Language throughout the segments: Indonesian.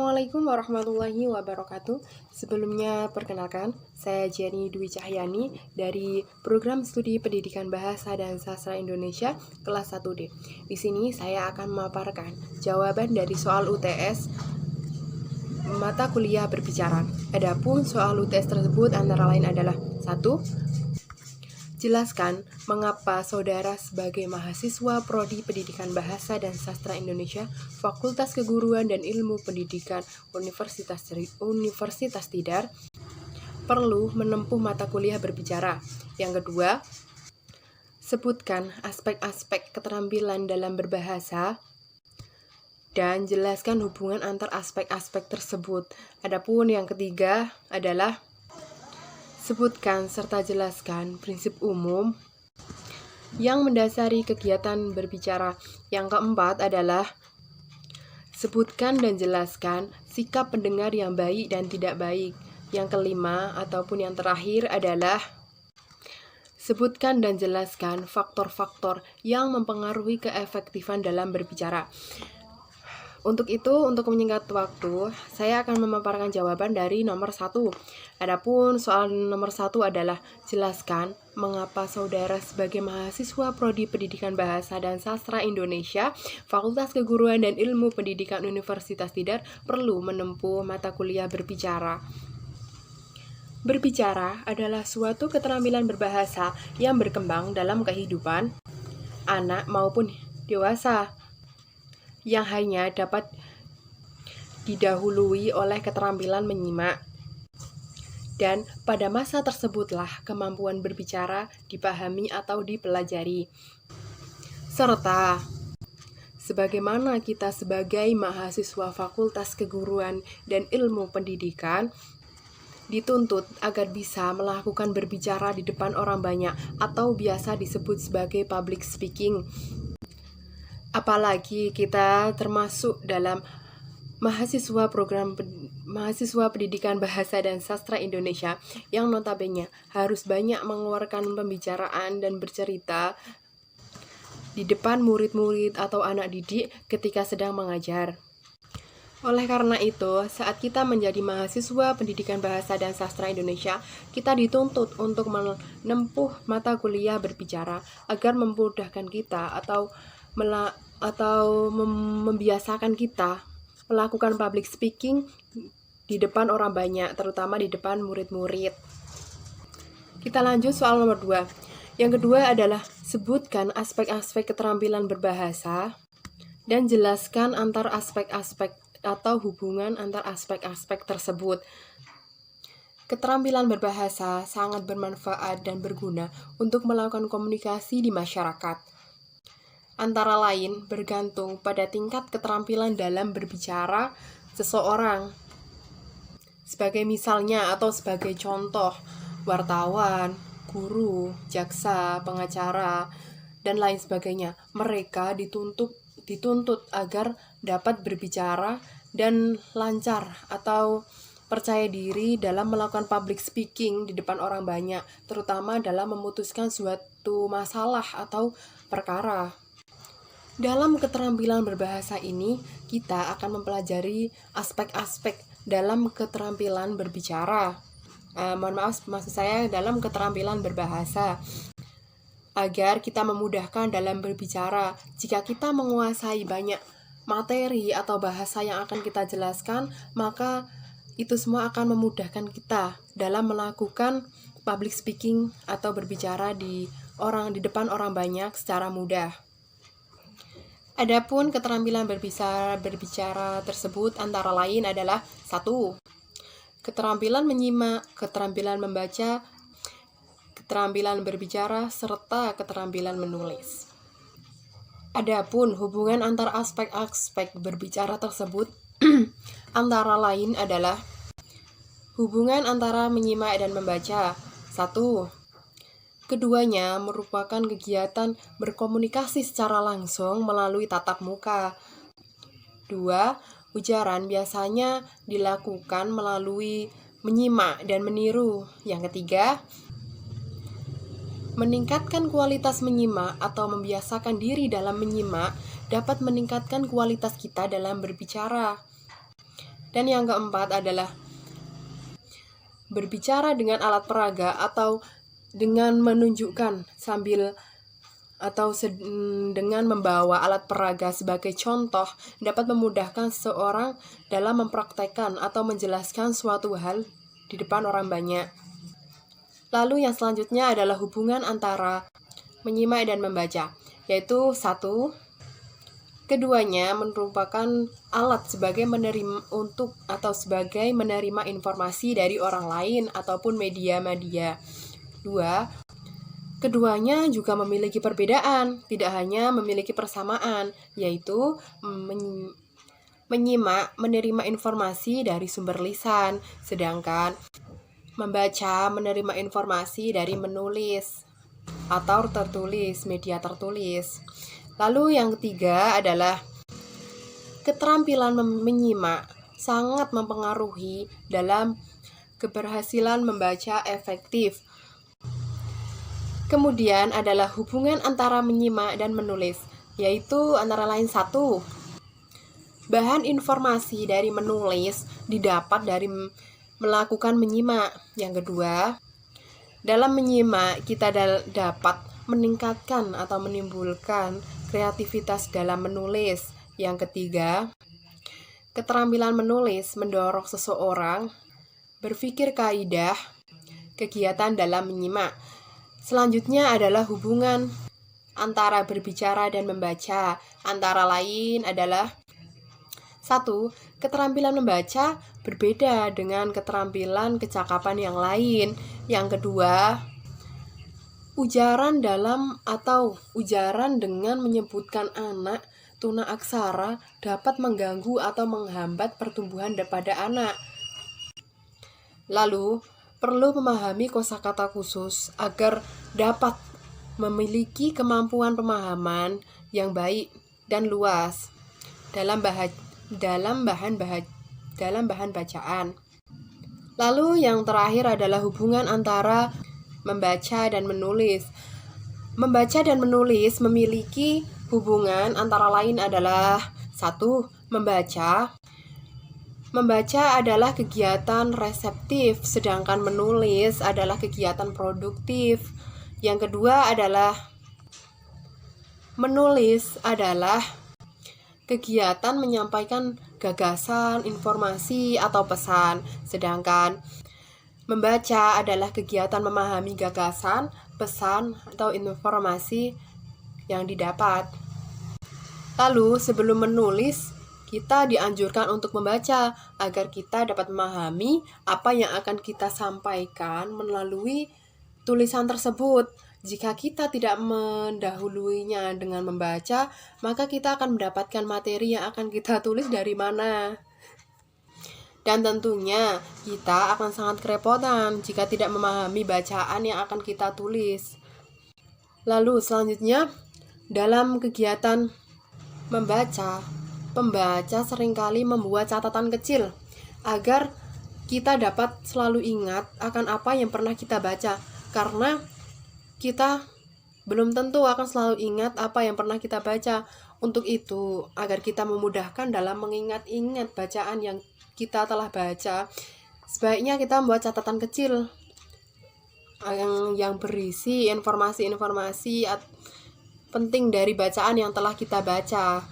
Assalamualaikum warahmatullahi wabarakatuh. Sebelumnya perkenalkan, saya Jenny Dwi Cahyani dari Program Studi Pendidikan Bahasa dan Sastra Indonesia kelas 1D. Di sini saya akan memaparkan jawaban dari soal UTS mata kuliah berbicara. Adapun soal UTS tersebut antara lain adalah 1. Jelaskan mengapa saudara sebagai mahasiswa Prodi Pendidikan Bahasa dan Sastra Indonesia, Fakultas Keguruan dan Ilmu Pendidikan Universitas Tidar perlu menempuh mata kuliah berbicara. Yang kedua, sebutkan aspek-aspek keterampilan dalam berbahasa dan jelaskan hubungan antar aspek-aspek tersebut. Adapun yang ketiga adalah sebutkan serta jelaskan prinsip umum yang mendasari kegiatan berbicara. Yang keempat adalah sebutkan dan jelaskan sikap pendengar yang baik dan tidak baik. Yang kelima ataupun yang terakhir adalah sebutkan dan jelaskan faktor-faktor yang mempengaruhi keefektifan dalam berbicara. Untuk menyingkat waktu, saya akan memaparkan jawaban dari nomor 1. Adapun soal nomor 1 adalah jelaskan mengapa saudara sebagai mahasiswa Prodi Pendidikan Bahasa dan Sastra Indonesia, Fakultas Keguruan dan Ilmu Pendidikan Universitas Tidar perlu menempuh mata kuliah berbicara. Berbicara adalah suatu keterampilan berbahasa yang berkembang dalam kehidupan anak maupun dewasa, yang hanya dapat didahului oleh keterampilan menyimak. Dan pada masa tersebutlah kemampuan berbicara dipahami atau dipelajari. Serta sebagaimana kita sebagai mahasiswa Fakultas Keguruan dan Ilmu Pendidikan dituntut agar bisa melakukan berbicara di depan orang banyak atau biasa disebut sebagai public speaking. Apalagi kita termasuk dalam mahasiswa Pendidikan Bahasa dan Sastra Indonesia yang notabene harus banyak mengeluarkan pembicaraan dan bercerita di depan murid-murid atau anak didik ketika sedang mengajar. Oleh karena itu, saat kita menjadi mahasiswa Pendidikan Bahasa dan Sastra Indonesia, kita dituntut untuk menempuh mata kuliah berbicara agar memudahkan kita atau membiasakan kita melakukan public speaking di depan orang banyak, terutama di depan murid-murid. Kita lanjut soal nomor 2. Yang kedua adalah sebutkan aspek-aspek keterampilan berbahasa dan jelaskan antar aspek-aspek atau hubungan antar aspek-aspek tersebut. Keterampilan berbahasa sangat bermanfaat dan berguna untuk melakukan komunikasi di masyarakat. Antara lain bergantung pada tingkat keterampilan dalam berbicara seseorang. Sebagai misalnya atau sebagai contoh, wartawan, guru, jaksa, pengacara, dan lain sebagainya. Mereka dituntut agar dapat berbicara dan lancar atau percaya diri dalam melakukan public speaking di depan orang banyak, terutama dalam memutuskan suatu masalah atau perkara. Dalam keterampilan berbahasa ini, kita akan mempelajari aspek-aspek dalam keterampilan berbicara. Maksud saya dalam keterampilan berbahasa. Agar kita memudahkan dalam berbicara. Jika kita menguasai banyak materi atau bahasa yang akan kita jelaskan, maka itu semua akan memudahkan kita dalam melakukan public speaking atau berbicara di depan orang banyak secara mudah. Adapun keterampilan berbicara tersebut antara lain adalah 1. Keterampilan menyimak, keterampilan membaca, keterampilan berbicara, serta keterampilan menulis. Adapun hubungan antar aspek-aspek berbicara tersebut antara lain adalah hubungan antara menyimak dan membaca. 1. Keduanya merupakan kegiatan berkomunikasi secara langsung melalui tatap muka. 2. Ujaran biasanya dilakukan melalui menyimak dan meniru. Yang ketiga, meningkatkan kualitas menyimak atau membiasakan diri dalam menyimak dapat meningkatkan kualitas kita dalam berbicara. Dan yang keempat adalah berbicara dengan alat peraga atau dengan menunjukkan sambil atau dengan membawa alat peraga sebagai contoh dapat memudahkan seseorang dalam mempraktekkan atau menjelaskan suatu hal di depan orang banyak. Lalu yang selanjutnya adalah hubungan antara menyimak dan membaca, yaitu satu, keduanya merupakan alat sebagai menerima untuk atau sebagai menerima informasi dari orang lain ataupun media-media. Dua, keduanya juga memiliki perbedaan, tidak hanya memiliki persamaan, yaitu menyimak, menerima informasi dari sumber lisan, sedangkan membaca, menerima informasi dari menulis atau tertulis, media tertulis. Lalu yang ketiga adalah keterampilan menyimak sangat mempengaruhi dalam keberhasilan membaca efektif. Kemudian adalah hubungan antara menyimak dan menulis, yaitu antara lain satu, bahan informasi dari menulis didapat dari melakukan menyimak. Yang kedua, dalam menyimak kita dapat meningkatkan atau menimbulkan kreativitas dalam menulis. Yang ketiga, keterampilan menulis mendorong seseorang berpikir kaidah kegiatan dalam menyimak. Selanjutnya adalah hubungan antara berbicara dan membaca. Antara lain adalah satu, keterampilan membaca berbeda dengan keterampilan kecakapan yang lain. Yang kedua, ujaran dalam atau ujaran dengan menyebutkan anak tuna aksara dapat mengganggu atau menghambat pertumbuhan pada anak. Lalu, perlu memahami kosakata khusus agar dapat memiliki kemampuan pemahaman yang baik dan luas dalam bahan bacaan. Lalu yang terakhir adalah hubungan antara membaca dan menulis. Membaca dan menulis memiliki hubungan antara lain adalah satu, membaca adalah kegiatan reseptif, sedangkan menulis adalah kegiatan produktif. Yang kedua adalah menulis adalah kegiatan menyampaikan gagasan, informasi, atau pesan, sedangkan membaca adalah kegiatan memahami gagasan, pesan, atau informasi yang didapat. Lalu, sebelum menulis, kita dianjurkan untuk membaca agar kita dapat memahami apa yang akan kita sampaikan melalui tulisan tersebut. Jika kita tidak mendahuluinya dengan membaca, maka kita akan mendapatkan materi yang akan kita tulis dari mana. Dan tentunya kita akan sangat kerepotan jika tidak memahami bacaan yang akan kita tulis. Lalu selanjutnya, dalam kegiatan membaca, pembaca seringkali membuat catatan kecil agar kita dapat selalu ingat akan apa yang pernah kita baca, karena kita belum tentu akan selalu ingat apa yang pernah kita baca. Untuk itu, agar kita memudahkan dalam mengingat-ingat bacaan yang kita telah baca, sebaiknya kita membuat catatan kecil yang berisi informasi-informasi penting dari bacaan yang telah kita baca.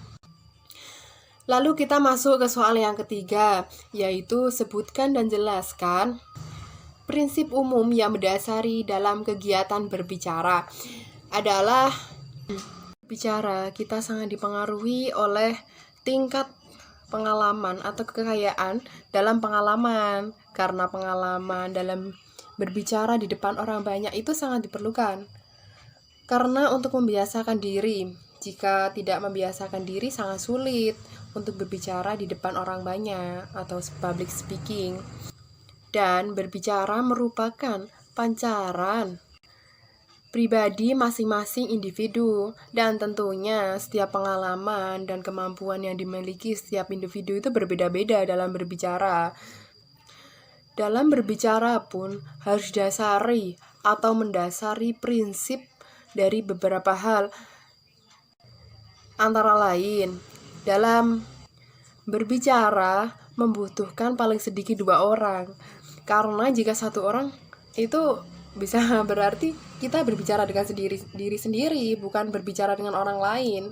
Lalu kita masuk ke soal yang ketiga, yaitu sebutkan dan jelaskan prinsip umum yang mendasari dalam kegiatan berbicara. Adalah bicara kita sangat dipengaruhi oleh tingkat pengalaman atau kekayaan dalam pengalaman, karena pengalaman dalam berbicara di depan orang banyak itu sangat diperlukan. Karena untuk membiasakan diri, jika tidak membiasakan diri sangat sulit untuk berbicara di depan orang banyak atau public speaking. Dan berbicara merupakan pancaran pribadi masing-masing individu, dan tentunya setiap pengalaman dan kemampuan yang dimiliki setiap individu itu berbeda-beda dalam berbicara. Dalam berbicara pun harus dasari atau mendasari prinsip dari beberapa hal, antara lain dalam berbicara membutuhkan paling sedikit 2 orang. Karena jika 1 orang itu bisa berarti kita berbicara dengan diri sendiri, bukan berbicara dengan orang lain.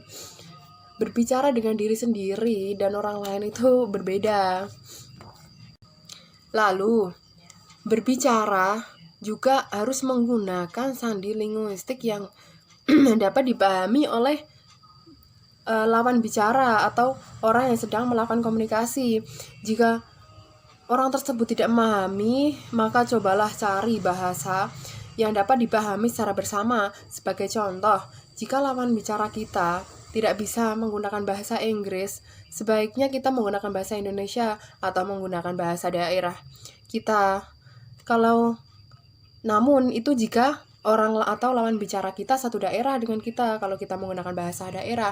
Berbicara dengan diri sendiri dan orang lain itu berbeda. Lalu, berbicara juga harus menggunakan sandi linguistik yang dapat dipahami oleh lawan bicara atau orang yang sedang melakukan komunikasi. Jika orang tersebut tidak memahami, maka cobalah cari bahasa yang dapat dipahami secara bersama. Sebagai contoh, jika lawan bicara kita tidak bisa menggunakan bahasa Inggris, sebaiknya kita menggunakan bahasa Indonesia atau menggunakan bahasa daerah kita. Namun itu jika orang atau lawan bicara kita satu daerah dengan kita, kalau kita menggunakan bahasa daerah.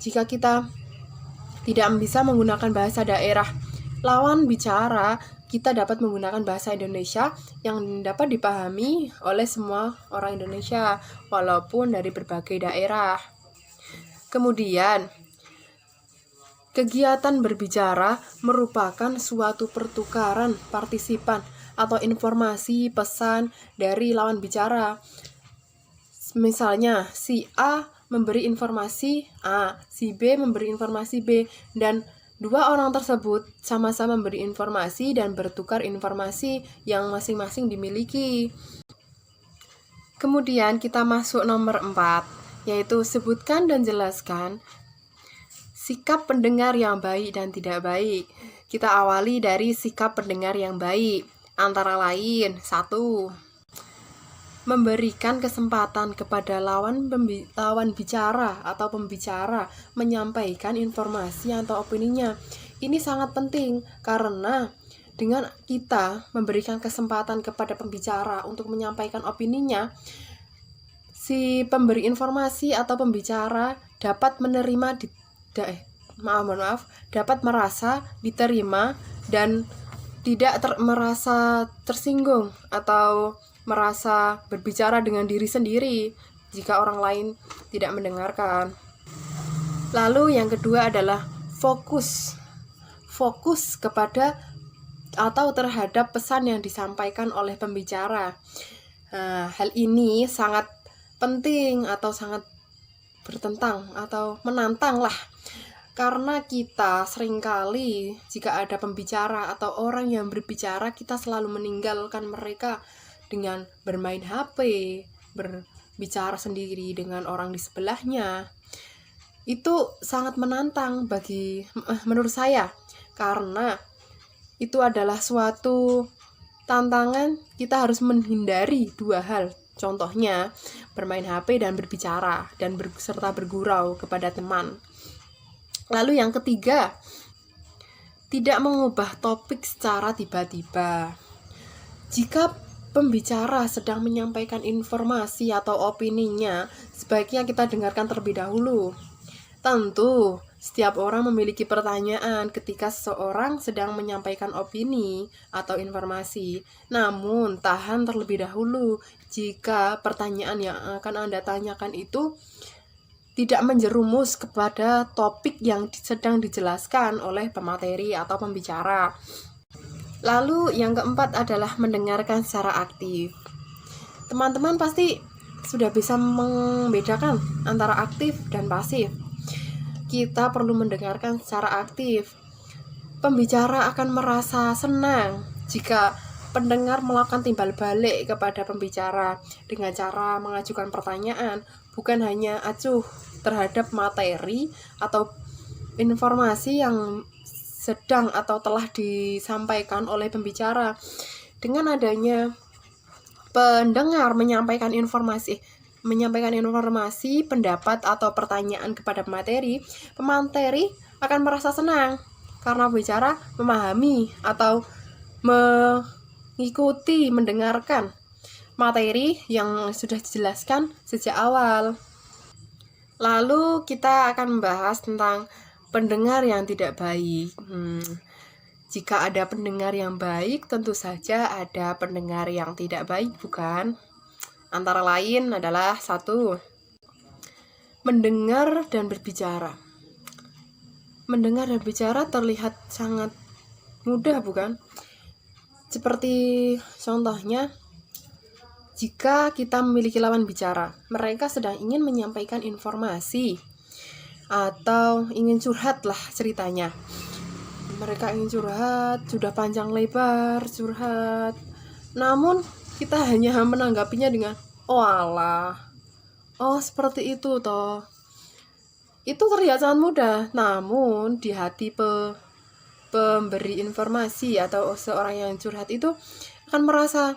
Jika kita tidak bisa menggunakan bahasa daerah lawan bicara, kita dapat menggunakan bahasa Indonesia yang dapat dipahami oleh semua orang Indonesia, walaupun dari berbagai daerah. Kemudian, kegiatan berbicara merupakan suatu pertukaran partisipan atau informasi pesan dari lawan bicara. Misalnya, si A memberi informasi A, si B memberi informasi B, dan 2 orang tersebut sama-sama memberi informasi dan bertukar informasi yang masing-masing dimiliki. Kemudian kita masuk nomor 4, yaitu sebutkan dan jelaskan sikap pendengar yang baik dan tidak baik. Kita awali dari sikap pendengar yang baik. Antara lain, 1. Memberikan kesempatan kepada lawan bicara atau pembicara menyampaikan informasi atau opininya. Ini sangat penting karena dengan kita memberikan kesempatan kepada pembicara untuk menyampaikan opininya, si pemberi informasi atau pembicara dapat menerima dapat merasa diterima dan tidak merasa tersinggung atau merasa berbicara dengan diri sendiri jika orang lain tidak mendengarkan. Lalu yang kedua adalah fokus kepada atau terhadap pesan yang disampaikan oleh pembicara. Hal ini sangat penting atau sangat bertentang atau menantang lah, karena kita seringkali jika ada pembicara atau orang yang berbicara, kita selalu meninggalkan mereka dengan bermain HP, berbicara sendiri dengan orang di sebelahnya. Itu sangat menantang menurut saya, karena itu adalah suatu tantangan. Kita harus menghindari 2 hal. Contohnya, bermain HP dan berbicara dan serta bergurau kepada teman. Lalu yang ketiga, tidak mengubah topik secara tiba-tiba. Jika pembicara sedang menyampaikan informasi atau opininya, sebaiknya kita dengarkan terlebih dahulu. Tentu, setiap orang memiliki pertanyaan ketika seseorang sedang menyampaikan opini atau informasi. Namun, tahan terlebih dahulu jika pertanyaan yang akan Anda tanyakan itu tidak menjerumus kepada topik yang sedang dijelaskan oleh pemateri atau pembicara. Lalu yang keempat adalah mendengarkan secara aktif. Teman-teman pasti sudah bisa membedakan antara aktif dan pasif. Kita perlu mendengarkan secara aktif. Pembicara akan merasa senang jika pendengar melakukan timbal balik kepada pembicara dengan cara mengajukan pertanyaan, bukan hanya acuh terhadap materi atau informasi yang sedang atau telah disampaikan oleh pembicara. Dengan adanya pendengar menyampaikan informasi, pendapat atau pertanyaan kepada pemateri akan merasa senang karena pembicara memahami atau mengikuti, mendengarkan materi yang sudah dijelaskan sejak awal. Lalu kita akan membahas tentang pendengar yang tidak baik. Jika ada pendengar yang baik, tentu saja ada pendengar yang tidak baik, bukan? Antara lain adalah 1. Mendengar dan berbicara. Mendengar dan bicara terlihat sangat Mudah bukan? Seperti contohnya, jika kita memiliki lawan bicara, mereka sedang ingin menyampaikan informasi atau ingin curhat lah ceritanya. Mereka ingin curhat, sudah panjang lebar curhat. Namun kita hanya menanggapinya dengan, oh alah, oh seperti itu toh. Itu terlihat sangat mudah, namun di hati pemberi informasi atau seorang yang curhat itu akan merasa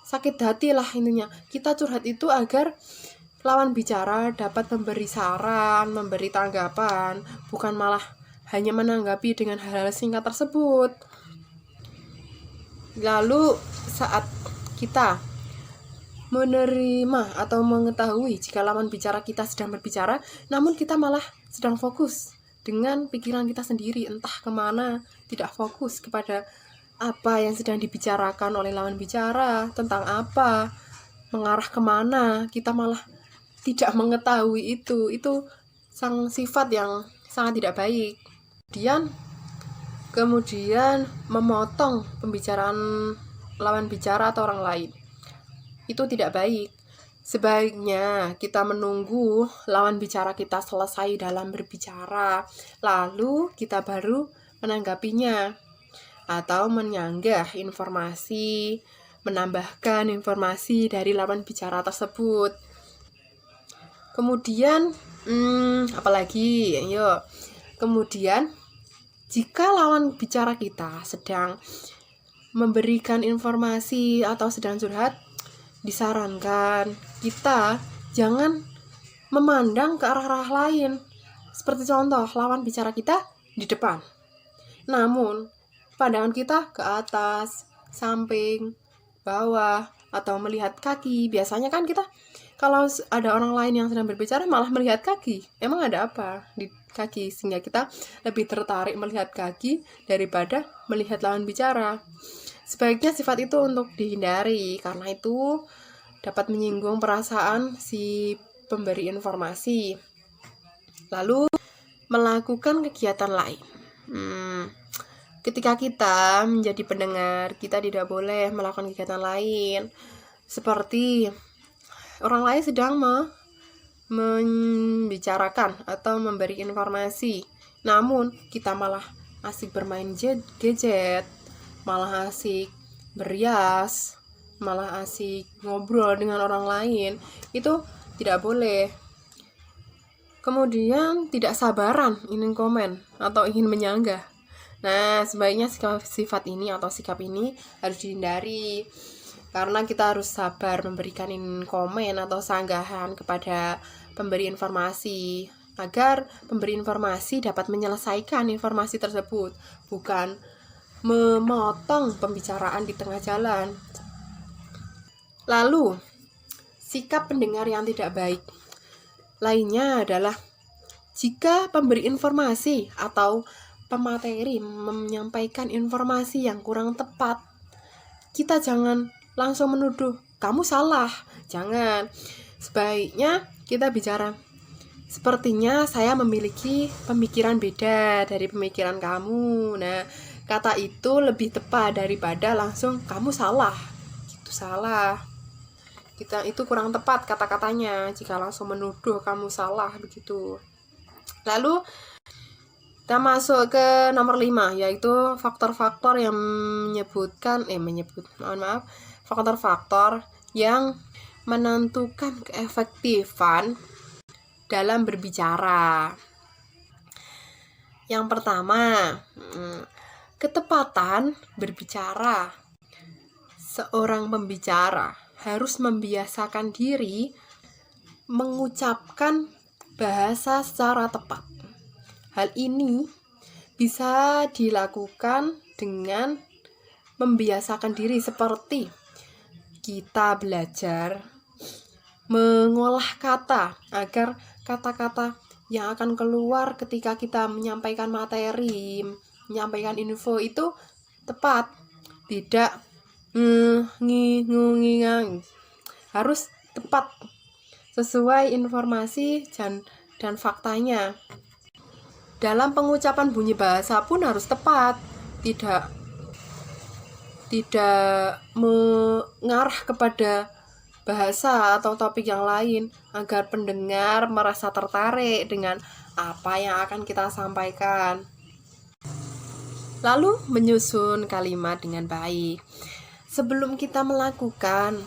sakit hati lah intinya. Kita curhat itu agar lawan bicara dapat memberi saran, memberi tanggapan, bukan malah hanya menanggapi dengan hal-hal singkat tersebut. Lalu saat kita menerima atau mengetahui jika lawan bicara kita sedang berbicara, namun kita malah sedang fokus dengan pikiran kita sendiri, entah kemana, tidak fokus kepada apa yang sedang dibicarakan oleh lawan bicara, tentang apa, mengarah kemana, kita malah tidak mengetahui itu sifat yang sangat tidak baik. Kemudian memotong pembicaraan lawan bicara atau orang lain, itu tidak baik. Sebaiknya kita menunggu lawan bicara kita selesai dalam berbicara, lalu kita baru menanggapinya atau menyanggah informasi, menambahkan informasi dari lawan bicara tersebut. Kemudian apalagi? Yuk. Kemudian jika lawan bicara kita sedang memberikan informasi atau sedang curhat, disarankan kita jangan memandang ke arah-arah lain. Seperti contoh, lawan bicara kita di depan, namun pandangan kita ke atas, samping, bawah, atau melihat kaki. Biasanya kan kita kalau ada orang lain yang sedang berbicara malah melihat kaki. Emang ada apa di kaki sehingga kita lebih tertarik melihat kaki daripada melihat lawan bicara? Sebaiknya sifat itu untuk dihindari, karena itu dapat menyinggung perasaan si pemberi informasi. Lalu melakukan kegiatan lain. Ketika kita menjadi pendengar, kita tidak boleh melakukan kegiatan lain. Seperti orang lain sedang membicarakan atau memberi informasi, namun kita malah asik bermain gadget, malah asik berias, malah asik ngobrol dengan orang lain. Itu tidak boleh. Kemudian tidak sabaran ingin komen atau ingin menyanggah. Nah, sebaiknya sifat ini atau sikap ini harus dihindari, karena kita harus sabar memberikan komen atau sanggahan kepada pemberi informasi, agar pemberi informasi dapat menyelesaikan informasi tersebut, bukan memotong pembicaraan di tengah jalan. Lalu, sikap pendengar yang tidak baik lainnya adalah jika pemberi informasi atau pemateri menyampaikan informasi yang kurang tepat, kita jangan langsung menuduh, kamu salah. Jangan. Sebaiknya kita bicara, sepertinya saya memiliki pemikiran beda dari pemikiran kamu. Nah, kata itu lebih tepat daripada langsung kamu salah. Itu salah. Itu kurang tepat kata-katanya jika langsung menuduh kamu salah begitu. Lalu kita masuk ke nomor 5, yaitu faktor-faktor yang faktor-faktor yang menentukan keefektifan dalam berbicara. Yang pertama, ketepatan berbicara. Seorang pembicara harus membiasakan diri mengucapkan bahasa secara tepat. Hal ini bisa dilakukan dengan membiasakan diri, seperti kita belajar mengolah kata agar kata-kata yang akan keluar ketika kita menyampaikan materi, menyampaikan info itu tepat, tidak ngingung, harus tepat sesuai informasi dan faktanya. Dalam pengucapan bunyi bahasa pun harus tepat, tidak mengarah kepada bahasa atau topik yang lain, agar pendengar merasa tertarik dengan apa yang akan kita sampaikan. Lalu menyusun kalimat dengan baik. Sebelum kita melakukan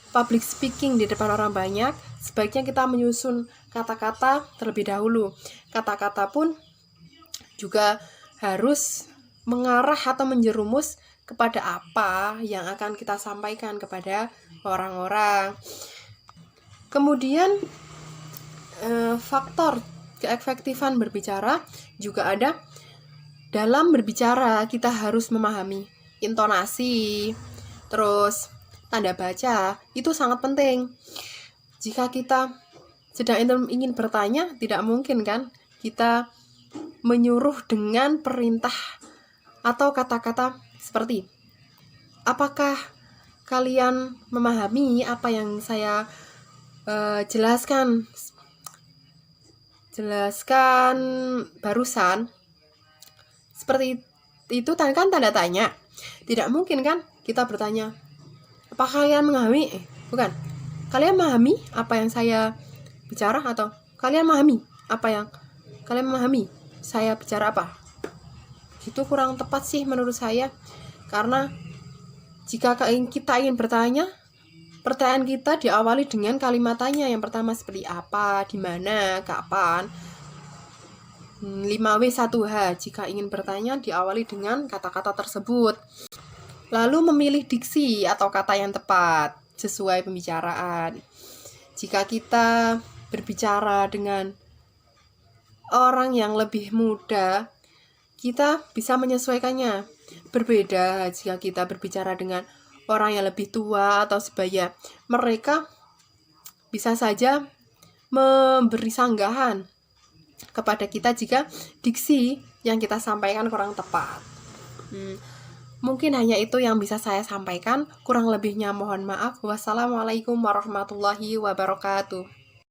public speaking di depan orang banyak, sebaiknya kita menyusun kata-kata terlebih dahulu. Kata-kata pun juga harus mengarah atau menjerumus kepada apa yang akan kita sampaikan kepada orang-orang. Kemudian faktor keefektifan berbicara juga ada. Dalam berbicara kita harus memahami intonasi, terus tanda baca, itu sangat penting. Jika kita sedang ingin bertanya, tidak mungkin kan kita menyuruh dengan perintah atau kata-kata seperti, apakah kalian memahami apa yang saya jelaskan barusan? Seperti itu kan tanda tanya. Tidak mungkin kan kita bertanya, apakah kalian memahami? Bukan. Kalian memahami apa yang saya bicara, atau kalian memahami saya bicara apa? Itu kurang tepat sih menurut saya. Karena jika kita ingin bertanya, pertanyaan kita diawali dengan kalimat tanya. Yang pertama seperti apa, di mana, kapan. 5W1H. Jika ingin bertanya, diawali dengan kata-kata tersebut. Lalu memilih diksi atau kata yang tepat sesuai pembicaraan. Jika kita berbicara dengan orang yang lebih muda, kita bisa menyesuaikannya. Berbeda jika kita berbicara dengan orang yang lebih tua atau sebaya. Mereka bisa saja memberi sanggahan kepada kita jika diksi yang kita sampaikan kurang tepat. Mungkin hanya itu yang bisa saya sampaikan. Kurang lebihnya mohon maaf. Wassalamualaikum warahmatullahi wabarakatuh.